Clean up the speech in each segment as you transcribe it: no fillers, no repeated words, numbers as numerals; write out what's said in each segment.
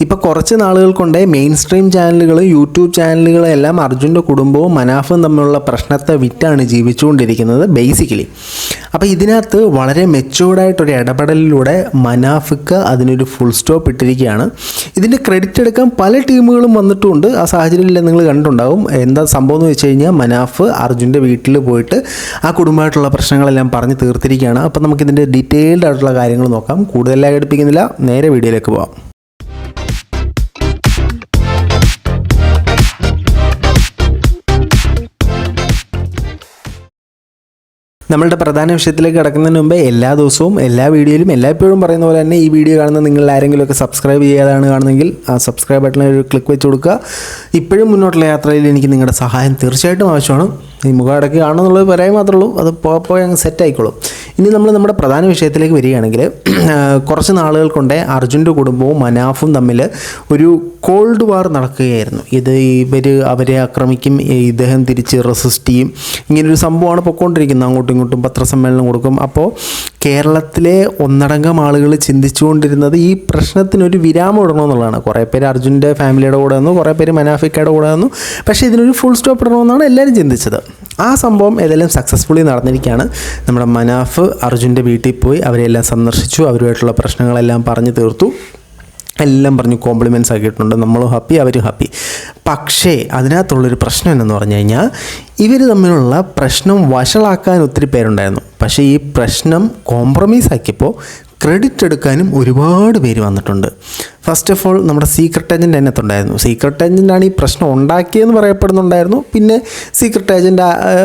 ഇപ്പോൾ കുറച്ച് നാളുകൾ കൊണ്ടേ മെയിൻ സ്ട്രീം ചാനലുകൾ, യൂട്യൂബ് ചാനലുകളെല്ലാം അർജുൻ്റെ കുടുംബവും മനാഫും തമ്മിലുള്ള പ്രശ്നത്തെ വിറ്റാണ് ജീവിച്ചുകൊണ്ടിരിക്കുന്നത് ബേസിക്കലി. അപ്പോൾ ഇതിനകത്ത് വളരെ മെച്ചൂർഡായിട്ടൊരു ഇടപെടലിലൂടെ മനാഫിക്ക് അതിനൊരു ഫുൾ സ്റ്റോപ്പ് ഇട്ടിരിക്കുകയാണ്. ഇതിൻ്റെ ക്രെഡിറ്റ് എടുക്കാൻ പല ടീമുകളും വന്നിട്ടുമുണ്ട്. ആ സാഹചര്യത്തിൽ നിങ്ങൾ കണ്ടിട്ടുണ്ടാവും. എന്താ സംഭവം എന്ന് വെച്ച് കഴിഞ്ഞാൽ മനാഫ് അർജുൻ്റെ വീട്ടിൽ പോയിട്ട് ആ കുടുംബമായിട്ടുള്ള പ്രശ്നങ്ങളെല്ലാം പറഞ്ഞ് തീർത്തിരിക്കുകയാണ്. അപ്പോൾ നമുക്കിതിൻ്റെ ഡീറ്റെയിൽഡ് ആയിട്ടുള്ള കാര്യങ്ങൾ നോക്കാം. കൂടുതലായി എടുപ്പിക്കുന്നില്ല, നേരെ വീഡിയോയിലേക്ക് പോകാം. നമ്മളുടെ പ്രധാന വിഷയത്തിലേക്ക് കിടക്കുന്നതിന് മുമ്പ് എല്ലാ ദിവസവും എല്ലാ വീഡിയോയിലും എല്ലായ്പ്പോഴും പറയുന്ന പോലെ തന്നെ ഈ വീഡിയോ കാണുന്ന നിങ്ങൾ ആരെങ്കിലുമൊക്കെ സബ്സ്ക്രൈബ് ചെയ്യാതാണ് കാണുന്നതെങ്കിൽ ആ സബ്സ്ക്രൈബ് ബട്ടണിൽ ഒരു ക്ലിക്ക് വെച്ച് കൊടുക്കുക. ഇപ്പോഴും മുന്നോട്ടുള്ള യാത്രയിൽ എനിക്ക് നിങ്ങളുടെ സഹായം തീർച്ചയായിട്ടും ആവശ്യമാണ്. ഈ മുഖം ഇടയ്ക്ക് കാണുമെന്നുള്ളത് പറയാൻ മാത്രമേ ഉള്ളൂ, അത് പോയി അങ്ങ് സെറ്റായിക്കോളും. ഇനി നമ്മൾ നമ്മുടെ പ്രധാന വിഷയത്തിലേക്ക് വരികയാണെങ്കിൽ, കുറച്ച് നാളുകൾ കൊണ്ടേ അർജുൻ്റെ കുടുംബവും മനാഫും തമ്മിൽ ഒരു കോൾഡ് വാർ നടക്കുകയായിരുന്നു. അവരെ ആക്രമിക്കും, ഇദ്ദേഹം തിരിച്ച് റെസിസ്റ്റ് ചെയ്യും, ഇങ്ങനൊരു സംഭവമാണ് പൊയ്ക്കൊണ്ടിരിക്കുന്നത്. അങ്ങോട്ടും ഇങ്ങോട്ടും പത്രസമ്മേളനം കൊടുക്കും. അപ്പോൾ കേരളത്തിലെ ഒന്നടങ്കം ആളുകൾ ചിന്തിച്ചുകൊണ്ടിരുന്നത് ഈ പ്രശ്നത്തിനൊരു വിരാമം ഇടണമെന്നുള്ളതാണ്. കുറേ പേര് അർജുൻ്റെ ഫാമിലിയുടെ കൂടെ വന്നു, കുറേ പേര് മനാഫിക്കയുടെ കൂടെ വന്നു. പക്ഷേ ഇതിനൊരു ഫുൾ സ്റ്റോപ്പ് ഇടണമെന്നാണ് എല്ലാവരും ചിന്തിച്ചത്. ആ സംഭവം ഏതെല്ലാം സക്സസ്ഫുള്ളി നടന്നിരിക്കുകയാണ്. നമ്മുടെ മനാഫ് അർജുൻ്റെ വീട്ടിൽ പോയി അവരെല്ലാം സന്ദർശിച്ചു, അവരുമായിട്ടുള്ള പ്രശ്നങ്ങളെല്ലാം പറഞ്ഞു തീർത്തു, എല്ലാം പറഞ്ഞ് കോംപ്ലിമെൻറ്റ്സ് ആക്കിയിട്ടുണ്ട്. നമ്മളും ഹാപ്പി, അവരും ഹാപ്പി. പക്ഷേ അതിനകത്തുള്ളൊരു പ്രശ്നം എന്നു പറഞ്ഞു കഴിഞ്ഞാൽ, ഇവർ തമ്മിലുള്ള പ്രശ്നം വഷളാക്കാൻ ഒത്തിരി പേരുണ്ടായിരുന്നു. പക്ഷേ ഈ പ്രശ്നം കോംപ്രമൈസ് ആക്കിയപ്പോൾ ക്രെഡിറ്റ് എടുക്കാനും ഒരുപാട് പേര് വന്നിട്ടുണ്ട്. ഫസ്റ്റ് ഓഫ് ഓൾ നമ്മുടെ സീക്രട്ട് ഏജൻറ്റ് അതിനകത്തുണ്ടായിരുന്നു. സീക്രട്ട് ഏജൻറ്റാണ് ഈ പ്രശ്നം ഉണ്ടാക്കിയെന്ന് പറയപ്പെടുന്നുണ്ടായിരുന്നു. പിന്നെ സീക്രട്ട് ഏജൻറ്റ്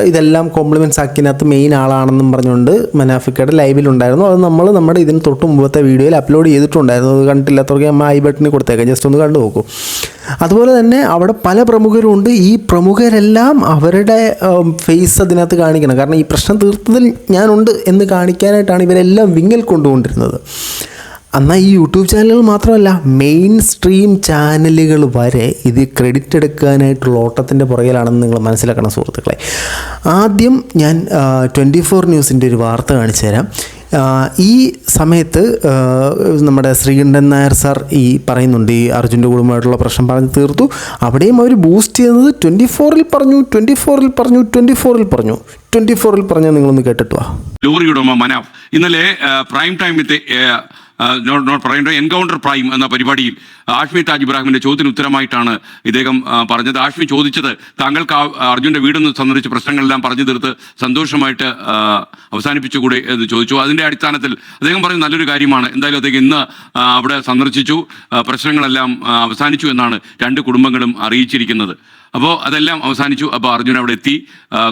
ഇതെല്ലാം കോംപ്ലിമെൻറ്റ്സ് ആക്കിയതിനകത്ത് മെയിൻ ആളാണെന്നും പറഞ്ഞുകൊണ്ട് മനാഫിക്കയുടെ ലൈവിലുണ്ടായിരുന്നു. അത് നമ്മൾ നമ്മുടെ ഇതിന് തൊട്ട് മുമ്പത്തെ വീഡിയോയിൽ അപ്ലോഡ് ചെയ്തിട്ടുണ്ടായിരുന്നു. അത് കണ്ടിട്ടില്ലാത്തവർക്ക് നമ്മൾ ഐ ബട്ടണിൽ കൊടുത്തേക്കാം, ജസ്റ്റ് ഒന്ന് കണ്ടു നോക്കൂ. അതുപോലെ തന്നെ അവിടെ പല പ്രമുഖരുണ്ട്. ഈ പ്രമുഖരെല്ലാം അവരുടെ ഫേസ് അതിനകത്ത് കാണിക്കണം. കാരണം ഈ പ്രശ്നം തീർത്തതിൽ ഞാനുണ്ട് എന്ന് കാണിക്കാനായിട്ടാണ് ഇവരെല്ലാം വിങ്ങൽ കൊണ്ടുകൊണ്ടിരുന്നത്. എന്നാൽ ഈ യൂട്യൂബ് ചാനലുകൾ മാത്രമല്ല, മെയിൻ സ്ട്രീം ചാനലുകൾ വരെ ഇത് ക്രെഡിറ്റ് എടുക്കാനായിട്ടുള്ള ഓട്ടത്തിൻ്റെ പുറകിലാണെന്ന് നിങ്ങൾ മനസ്സിലാക്കണം സുഹൃത്തുക്കളെ. ആദ്യം ഞാൻ 24 ന്യൂസിൻ്റെ ഒരു വാർത്ത കാണിച്ചു തരാം. ഈ സമയത്ത് നമ്മുടെ ശ്രീകണ്ഠൻ നായർ സാർ ഈ പറയുന്നുണ്ട്, ഈ അർജുൻ്റെ കുടുംബമായിട്ടുള്ള പ്രശ്നം പറഞ്ഞ് തീർത്തു. അവിടെയും അവർ ബൂസ്റ്റ് ചെയ്യുന്നത് 24-ൽ പറഞ്ഞു, 24-ൽ പറഞ്ഞു, 24-ൽ പറഞ്ഞു. 24-ൽ പറഞ്ഞാൽ നിങ്ങളൊന്ന് കേട്ടിട്ട് വാ. ലോറി ഉടമ മനാഫ് ഇന്നലെ പ്രൈം ടൈമിലത്തെ എൻകൗണ്ടർ പ്രൈം എന്ന പരിപാടിയിൽ ആഷ്മി താജ് ഇബ്രാഹിമിന്റെ ചോദ്യത്തിന് ഉത്തരമായിട്ടാണ് ഇദ്ദേഹം പറഞ്ഞത്. ആഷ്മി ചോദിച്ചത്, താങ്കൾക്ക് അർജുന്റെ വീടൊന്ന് സന്ദർശിച്ച് പ്രശ്നങ്ങളെല്ലാം പറഞ്ഞു തീർത്ത് സന്തോഷമായിട്ട് അവസാനിപ്പിച്ചുകൂടെ എന്ന് ചോദിച്ചു. അതിന്റെ അടിസ്ഥാനത്തിൽ അദ്ദേഹം പറഞ്ഞു നല്ലൊരു കാര്യമാണ്, എന്തായാലും അദ്ദേഹം ഇന്ന് അവിടെ സന്ദർശിച്ചു, പ്രശ്നങ്ങളെല്ലാം അവസാനിച്ചു എന്നാണ് രണ്ട് കുടുംബങ്ങളും അറിയിച്ചിരിക്കുന്നത്. അപ്പോൾ അതെല്ലാം അവസാനിച്ചു. അപ്പോൾ അർജുൻ അവിടെ എത്തി,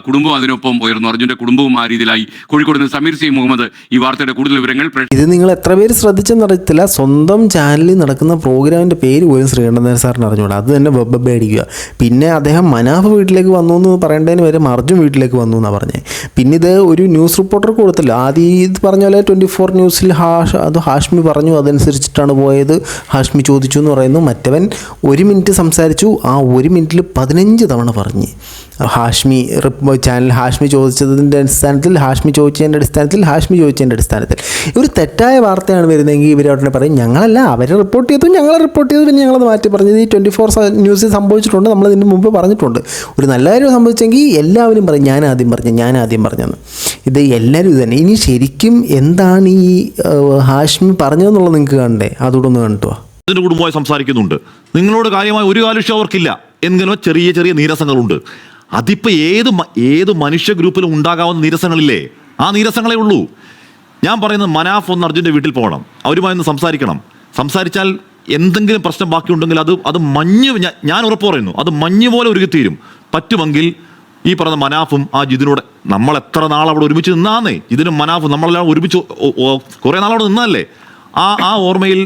കുടുംബം അതിനൊപ്പം ഉയർന്നു. അർജുൻ്റെ കുടുംബവും ആ രീതിയിലായി. കോഴിക്കോട് നിന്ന് സമീർ സി മുഹമ്മദ് ഈ വാർത്തയുടെ കൂടുതൽ വിവരങ്ങൾ. ഇത് നിങ്ങൾ എത്ര പേര് ശ്രദ്ധിച്ചെന്നറിയത്തില്ല, സ്വന്തം ചാനലിൽ നടക്കുന്ന പ്രോഗ്രാമിൻ്റെ പേര് പോലും ശ്രീകണ്ഠൻ നായർ സാറിന് അറിഞ്ഞുകൂടാ. അത് തന്നെ വെബ് അടിക്കുക. പിന്നെ അദ്ദേഹം മനാഫ് വീട്ടിലേക്ക് വന്നു എന്ന് പറയേണ്ടതിന് വരെ അർജുൻ വീട്ടിലേക്ക് വന്നു എന്നാണ് പറഞ്ഞത്. പിന്നെ ഇത് ഒരു ന്യൂസ് റിപ്പോർട്ടർ കൊടുത്തില്ല. ആദ്യം ഇത് പറഞ്ഞ പോലെ 24 ന്യൂസിൽ ഹാഷ്മി പറഞ്ഞു, അതനുസരിച്ചിട്ടാണ് പോയത്, ഹാഷ്മി ചോദിച്ചു എന്ന് പറയുന്നു. മറ്റവൻ 1 മിനിറ്റ് സംസാരിച്ചു, ആ 1 മിനിറ്റിൽ 15 തവണ പറഞ്ഞ് ഹാഷ്മി ചോദിച്ചതിൻ്റെ അടിസ്ഥാനത്തിൽ, ഹാഷ്മി ചോദിച്ചതിൻ്റെ അടിസ്ഥാനത്തിൽ ഒരു തെറ്റായ വാർത്തയാണ് വരുന്നതെങ്കിൽ ഇവരവിടെ പറയും ഞങ്ങളല്ല, അവരെ റിപ്പോർട്ട് ചെയ്തു, ഞങ്ങളെ റിപ്പോർട്ട് ചെയ്തു, പിന്നെ ഞങ്ങളത് മാറ്റി പറഞ്ഞത്. ഈ 24 ന്യൂസിൽ സംഭവിച്ചിട്ടുണ്ട്, നമ്മളിതിന് മുമ്പ് പറഞ്ഞിട്ടുണ്ട്. ഒരു നല്ല കാര്യം സംഭവിച്ചെങ്കിൽ എല്ലാവരും പറയും ഞാൻ ആദ്യം പറഞ്ഞെന്ന്. ഇത് എല്ലാവരും ഇത് തന്നെ. ഇനി ശരിക്കും എന്താണ് ഈ ഹാഷ്മി പറഞ്ഞതെന്നുള്ളത് നിങ്ങൾക്ക് കണ്ടേ, അതുകൂടെ ഒന്ന് കണ്ടുവാ. അതിൻ്റെ കുടുംബമായി സംസാരിക്കുന്നുണ്ട്. നിങ്ങളോട് കാര്യമായി ഒരു കാലുഷ്യം അവർക്കില്ല, എങ്കിലും ചെറിയ ചെറിയ നീരസങ്ങളുണ്ട്. അതിപ്പോൾ ഏത് മനുഷ്യ ഗ്രൂപ്പിലും ഉണ്ടാകാവുന്ന നീരസങ്ങളില്ലേ, ആ നീരസങ്ങളേ ഉള്ളൂ. ഞാൻ പറയുന്നത് മനാഫ് ഒന്ന് അർജുൻ്റെ വീട്ടിൽ പോകണം, അവരുമായി ഒന്ന് സംസാരിച്ചാൽ എന്തെങ്കിലും പ്രശ്നം ബാക്കിയുണ്ടെങ്കിൽ അത് ഞാൻ ഉറപ്പ് പറയുന്നു, അത് മഞ്ഞ് പോലെ ഉരുകിത്തീരും. പറ്റുമെങ്കിൽ ഈ പറഞ്ഞ മനാഫും ആ ജിതിനോട് നമ്മൾ എത്ര നാൾ അവിടെ ഒരുമിച്ച് നിന്നാന്നേ, ഇതിനും മനാഫും നമ്മളെല്ലാം ഒരുമിച്ച് കുറേ നാളവിടെ നിന്നല്ലേ, ആ ഓർമ്മയിൽ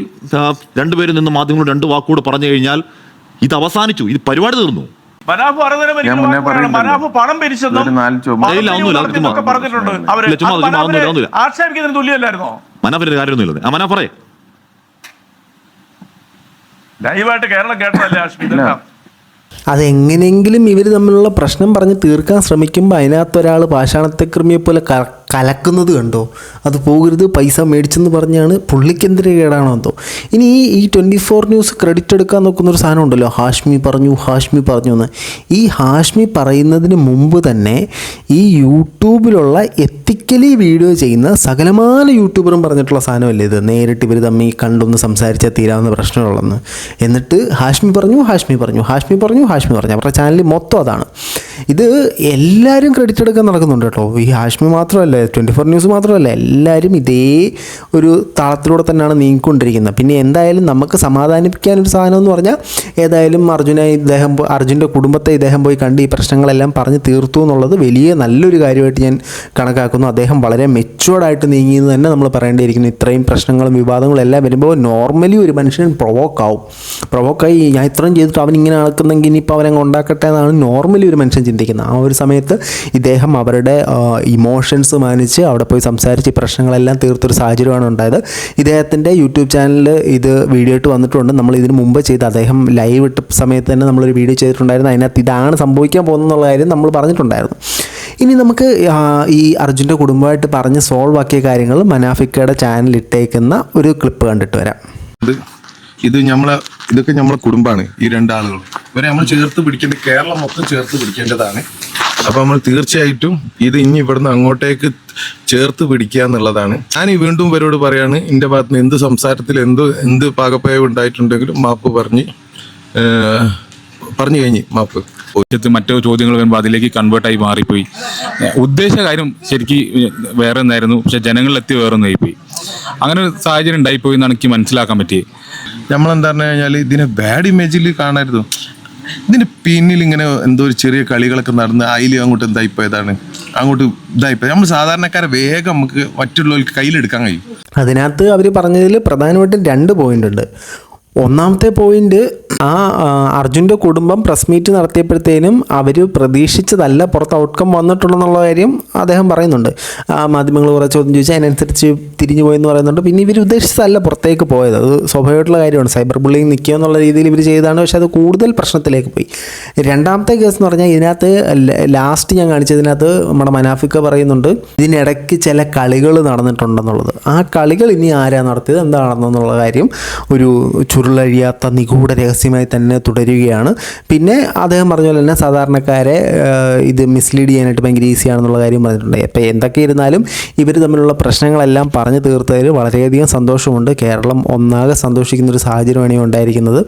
രണ്ടുപേരും നിന്ന് മാധ്യമങ്ങൾ 2 വാക്കുകൂടെ പറഞ്ഞു കഴിഞ്ഞാൽ ഇത് അവസാനിച്ചു, ഇത് പരിപാടി തീർന്നു. മനാഫ് പണം പിരിച്ചെന്നും പറഞ്ഞിട്ടുണ്ട്. ആക്ഷേപിക്കുന്നതിന് തുല്യമല്ലായിരുന്നോ? മനാഫിന്റെ കാര്യമൊന്നുമില്ല. ആ മനാഫ് പറയേ, ലൈവായിട്ട് കേരളം കേട്ടതല്ലേ ആഷ്മി. അതെങ്ങനെയെങ്കിലും ഇവർ തമ്മിലുള്ള പ്രശ്നം പറഞ്ഞ് തീർക്കാൻ ശ്രമിക്കുമ്പോൾ അതിനകത്തൊരാൾ പാഷാണത്തെ കൃമിയെ പോലെ കലക്കുന്നത് കണ്ടോ, അത് പോകരുത്, പൈസ മേടിച്ചെന്ന് പറഞ്ഞാണ് പുള്ളിക്കെന്തിരെ കേടാണോ എന്തോ. ഇനി ഈ 24 ന്യൂസ് ക്രെഡിറ്റ് എടുക്കാൻ നോക്കുന്നൊരു സാധനം ഉണ്ടല്ലോ, ഹാഷ്മി പറഞ്ഞു എന്ന്. ഈ ഹാഷ്മി പറയുന്നതിന് മുമ്പ് തന്നെ ഈ യൂട്യൂബിലുള്ള എത്തിക്കലി വീഡിയോ ചെയ്യുന്ന സകലമാന യൂട്യൂബറും പറഞ്ഞിട്ടുള്ള സാധനമല്ലേ ഇത്, നേരിട്ട് ഇവർ തമ്മിൽ കണ്ടൊന്ന് സംസാരിച്ചാൽ തീരാവുന്ന പ്രശ്നമുള്ളതെന്ന്. എന്നിട്ട് ഹാഷ്മി പറഞ്ഞു അവരുടെ ചാനലിൽ മൊത്തം അതാണ്. ഇത് എല്ലാവരും ക്രെഡിറ്റ് എടുക്കാൻ നടക്കുന്നുണ്ട് കേട്ടോ. ഈ ഹാഷ്മി മാത്രമല്ല, 24 ന്യൂസ് മാത്രമല്ല, എല്ലാവരും ഇതേ ഒരു താളത്തിലൂടെ തന്നെയാണ് നീങ്ങിക്കൊണ്ടിരിക്കുന്നത്. പിന്നെ എന്തായാലും നമുക്ക് സമാധാനിപ്പിക്കാനൊരു സാധനം എന്ന് പറഞ്ഞാൽ, ഏതായാലും അർജുൻ്റെ കുടുംബത്തെ ഇദ്ദേഹം പോയി കണ്ട് ഈ പ്രശ്നങ്ങളെല്ലാം പറഞ്ഞ് തീർത്തു എന്നുള്ളത് വലിയ നല്ലൊരു കാര്യമായിട്ട് ഞാൻ കണക്കാക്കുന്നു. അദ്ദേഹം വളരെ മെച്ചുവേർഡായിട്ട് നീങ്ങിയെന്ന് തന്നെ നമ്മൾ പറയേണ്ടിയിരിക്കുന്നു. ഇത്രയും പ്രശ്നങ്ങളും വിവാദങ്ങളും എല്ലാം വരുമ്പോൾ നോർമലി ഒരു മനുഷ്യൻ പ്രൊവോക്കായി ഞാൻ ഇത്രയും ചെയ്തിട്ട് അവൻ ഇങ്ങനെ നടക്കുന്നെങ്കിൽ ഇനിയിപ്പോൾ അവനങ്ങ് ഉണ്ടാക്കട്ടെ എന്നാണ് നോർമലി ഒരു മനുഷ്യൻ ചിന്തിക്കുന്നത്. ആ ഒരു സമയത്ത് ഇദ്ദേഹം അവരുടെ ഇമോഷൻസ് മാനിച്ച് അവിടെ പോയി സംസാരിച്ച് ഈ പ്രശ്നങ്ങളെല്ലാം തീർത്തൊരു സാഹചര്യമാണ് ഉണ്ടായത്. ഇദ്ദേഹത്തിൻ്റെ യൂട്യൂബ് ചാനലിൽ ഇത് വീഡിയോ ആയിട്ട് വന്നിട്ടുണ്ട്. നമ്മൾ ഇതിന് മുമ്പ് ചെയ്ത് അദ്ദേഹം ലൈവ് ഇട്ട സമയത്ത് തന്നെ നമ്മളൊരു വീഡിയോ ചെയ്തിട്ടുണ്ടായിരുന്നു. അതിനകത്ത് ഇതാണ് സംഭവിക്കാൻ പോകുന്നതെന്നുള്ള കാര്യം നമ്മൾ പറഞ്ഞിട്ടുണ്ടായിരുന്നു. ഇനി നമുക്ക് ഈ അർജുൻ്റെ കുടുംബമായിട്ട് പറഞ്ഞ് സോൾവ് ആക്കിയ കാര്യങ്ങൾ മനാഫിക്കയുടെ ചാനൽ ഇട്ടേക്കുന്ന ഒരു ക്ലിപ്പ് കണ്ടിട്ട് വരാം. ഇതൊക്കെ നമ്മളെ കുടുംബമാണ്. ഈ രണ്ടാളുകളും ഇവരെ നമ്മൾ ചേർത്ത് പിടിക്കേണ്ടത്, കേരളം മൊത്തം ചേർത്ത് പിടിക്കേണ്ടതാണ്. അപ്പൊ നമ്മൾ തീർച്ചയായിട്ടും ഇത് ഇനി ഇവിടുന്ന് അങ്ങോട്ടേക്ക് ചേർത്ത് പിടിക്കുക എന്നുള്ളതാണ്. ഞാൻ വീണ്ടും ഇവരോട് പറയാണ്, എന്റെ ഭാഗത്ത് നിന്ന് എന്ത് സംസാരത്തിൽ എന്ത് പാകപ്പയവ് ഉണ്ടായിട്ടുണ്ടെങ്കിലും മാപ്പ് പറഞ്ഞു കഴിഞ്ഞ് മാപ്പ്. മറ്റു ചോദ്യങ്ങൾ വരുമ്പോൾ അതിലേക്ക് കൺവേർട്ടായി മാറിപ്പോയി. ഉദ്ദേശ കാര്യം ശരിക്കും വേറെ ഒന്നായിരുന്നു, പക്ഷെ ജനങ്ങളിലെത്തി വേറെ ഒന്നായിപ്പോയി. അങ്ങനെ ഒരു സാഹചര്യം ഉണ്ടായിപ്പോയി എന്നാണ് എനിക്ക് മനസ്സിലാക്കാൻ പറ്റിയത്. നമ്മളെന്താ പറഞ്ഞു കഴിഞ്ഞാൽ ഇതിനെ ബാഡ് ഇമേജിൽ കാണരുത്. ഇതിന് പിന്നിൽ ഇങ്ങനെ എന്തോ ഒരു ചെറിയ കളികളൊക്കെ നടന്ന് അതിൽ അങ്ങോട്ട് അങ്ങോട്ട് ഇതായിപ്പോയി. നമ്മൾ സാധാരണക്കാരെ വേഗം നമുക്ക് മറ്റുള്ളവർക്ക് കയ്യിലെടുക്കാൻ കഴിയും. അതിനകത്ത് അവർ പറഞ്ഞതിൽ പ്രധാനമായിട്ടും 2 പോയിന്റ് ഉണ്ട്. ഒന്നാമത്തെ പോയിന്റ്, അർജുൻ്റെ കുടുംബം പ്രസ് മീറ്റ് നടത്തിയപ്പോഴത്തേനും അവർ പ്രതീക്ഷിച്ചതല്ല പുറത്ത് ഔട്ട്കം വന്നിട്ടുള്ളതെന്നുള്ള കാര്യം അദ്ദേഹം പറയുന്നുണ്ട്. മാധ്യമങ്ങൾ കുറേ ചോദ്യം ചോദിച്ചാൽ അതിനനുസരിച്ച് തിരിഞ്ഞു പോയെന്ന് പറയുന്നുണ്ട്. പിന്നെ ഇവർ ഉദ്ദേശിച്ചതല്ല പുറത്തേക്ക് പോയത്, അത് സ്വാഭാവികമായിട്ടുള്ള കാര്യമാണ്. സൈബർ ബുള്ളിങ് നിൽക്കുക എന്നുള്ള രീതിയിൽ ഇവർ ചെയ്തതാണ്. പക്ഷേ അത് കൂടുതൽ പ്രശ്നത്തിലേക്ക് പോയി. രണ്ടാമത്തെ കേസ് എന്ന് പറഞ്ഞാൽ, ഇതിനകത്ത് ലാസ്റ്റ് ഞാൻ കാണിച്ചതിനകത്ത് നമ്മുടെ മനാഫിക്ക പറയുന്നുണ്ട് ഇതിനിടയ്ക്ക് ചില കളികൾ നടന്നിട്ടുണ്ടെന്നുള്ളത്. ആ കളികൾ ഇനി ആരാ നടത്തിയത്, എന്താണെന്നുള്ള കാര്യം ഒരു ചുരുളഴിയാത്ത നിഗൂഢ രഹസ്യമായി തന്നെ തുടരുകയാണ്. പിന്നെ അദ്ദേഹം പറഞ്ഞ പോലെ തന്നെ സാധാരണക്കാരെ ഇത് മിസ്ലീഡ് ചെയ്യാനായിട്ട് ഭയങ്കര ഈസിയാണെന്നുള്ള കാര്യം പറഞ്ഞിട്ടുണ്ട്. അപ്പോൾ എന്തൊക്കെ ഇരുന്നാലും ഇവർ തമ്മിലുള്ള പ്രശ്നങ്ങളെല്ലാം പറഞ്ഞു തീർത്തതിൽ വളരെയധികം സന്തോഷമുണ്ട്. കേരളം ഒന്നാകെ സന്തോഷിക്കുന്നൊരു സാഹചര്യമാണ് ഉണ്ടായിരിക്കുന്നത്.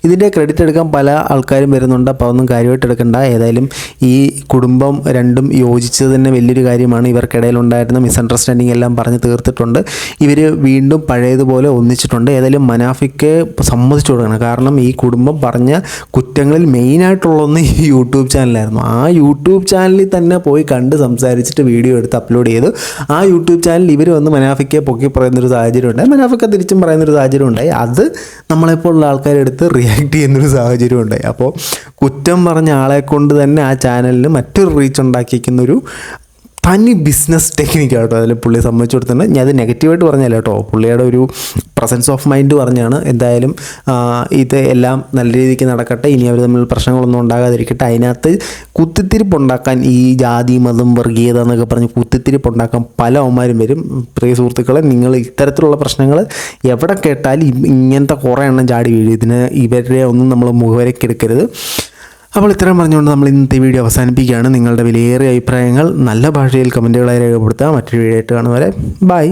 ഇതിൻ്റെ ക്രെഡിറ്റ് എടുക്കാൻ പല ആൾക്കാരും വരുന്നുണ്ട്. അപ്പോൾ അതൊന്നും കാര്യമായിട്ട് എടുക്കണ്ട. ഏതായാലും ഈ കുടുംബം രണ്ടും യോജിച്ചത് തന്നെ വലിയൊരു കാര്യമാണ്. ഇവർക്കിടയിലുണ്ടായിരുന്ന മിസ്അണ്ടർസ്റ്റാൻഡിങ് എല്ലാം പറഞ്ഞു തീർത്തിട്ടുണ്ട്. ഇവർ വീണ്ടും പഴയതുപോലെ ഒന്നിച്ചിട്ടുണ്ട്. ഏതായാലും മനാഫിക്ക് സമ്മതിച്ചു കൊടുക്കണം. കാരണം ഈ കുടുംബം പറഞ്ഞ കുറ്റങ്ങളിൽ മെയിനായിട്ടുള്ളൊന്ന് ഈ യൂട്യൂബ് ചാനലായിരുന്നു. ആ യൂട്യൂബ് ചാനലിൽ തന്നെ പോയി കണ്ട് സംസാരിച്ചിട്ട് വീഡിയോ എടുത്ത് അപ്ലോഡ് ചെയ്തു. ആ യൂട്യൂബ് ചാനലിൽ ഇവർ വന്ന് മനാഫിക്കെ പൊക്കി പറയുന്നൊരു സാഹചര്യം ഉണ്ടായി, മനാഫിക്ക തിരിച്ചും പറയുന്നൊരു സാഹചര്യം ഉണ്ടായി. അത് നമ്മളെപ്പോലുള്ള ആൾക്കാരെടുത്ത് റിയാക്ട് ചെയ്യുന്നൊരു സാഹചര്യം ഉണ്ടായി. അപ്പോൾ കുറ്റം പറഞ്ഞ ആളെ കൊണ്ട് തന്നെ ആ ചാനലിന് മറ്റൊരു റീച്ച് ഉണ്ടാക്കിയിരിക്കുന്നൊരു തനി ബിസിനസ് ടെക്നിക്കാണ് കേട്ടോ അതിൽ പുള്ളി സമ്മതിച്ചു കൊടുത്തിട്ടുണ്ട്. ഞാൻ അത് നെഗറ്റീവായിട്ട് പറഞ്ഞല്ല കേട്ടോ, പുള്ളിയുടെ ഒരു പ്രസൻസ് ഓഫ് മൈൻഡ് പറഞ്ഞാണ്. എന്തായാലും ഇത് എല്ലാം നല്ല രീതിക്ക് നടക്കട്ടെ. ഇനി അവർ തമ്മിൽ പ്രശ്നങ്ങളൊന്നും ഉണ്ടാകാതിരിക്കട്ടെ. അതിനകത്ത് കുത്തിത്തിരിപ്പുണ്ടാക്കാൻ ഈ ജാതി മതം വർഗീയത എന്നൊക്കെ പറഞ്ഞ് കുത്തിത്തിരിപ്പുണ്ടാക്കാൻ പല അവന്മാരും വരും. പ്രിയ സുഹൃത്തുക്കളെ, നിങ്ങൾ ഇത്തരത്തിലുള്ള പ്രശ്നങ്ങൾ എവിടെ കേട്ടാലും ഇങ്ങനത്തെ കുറേ എണ്ണം ചാടി വീഴും. ഇതിന് ഇവരുടെ ഒന്നും നമ്മൾ മുഖവരക്കെടുക്കരുത്. അപ്പോൾ ഇത്രയും പറഞ്ഞുകൊണ്ട് നമ്മൾ ഇന്നത്തെ വീഡിയോ അവസാനിപ്പിക്കുകയാണ്. നിങ്ങളുടെ വിലയേറിയ അഭിപ്രായങ്ങൾ നല്ല ഭാഷയിൽ കമൻറ്റുകളായി രേഖപ്പെടുത്തുക. മറ്റൊരു വീഡിയോ ആയിട്ട് കാണുന്നവരെ ബൈ.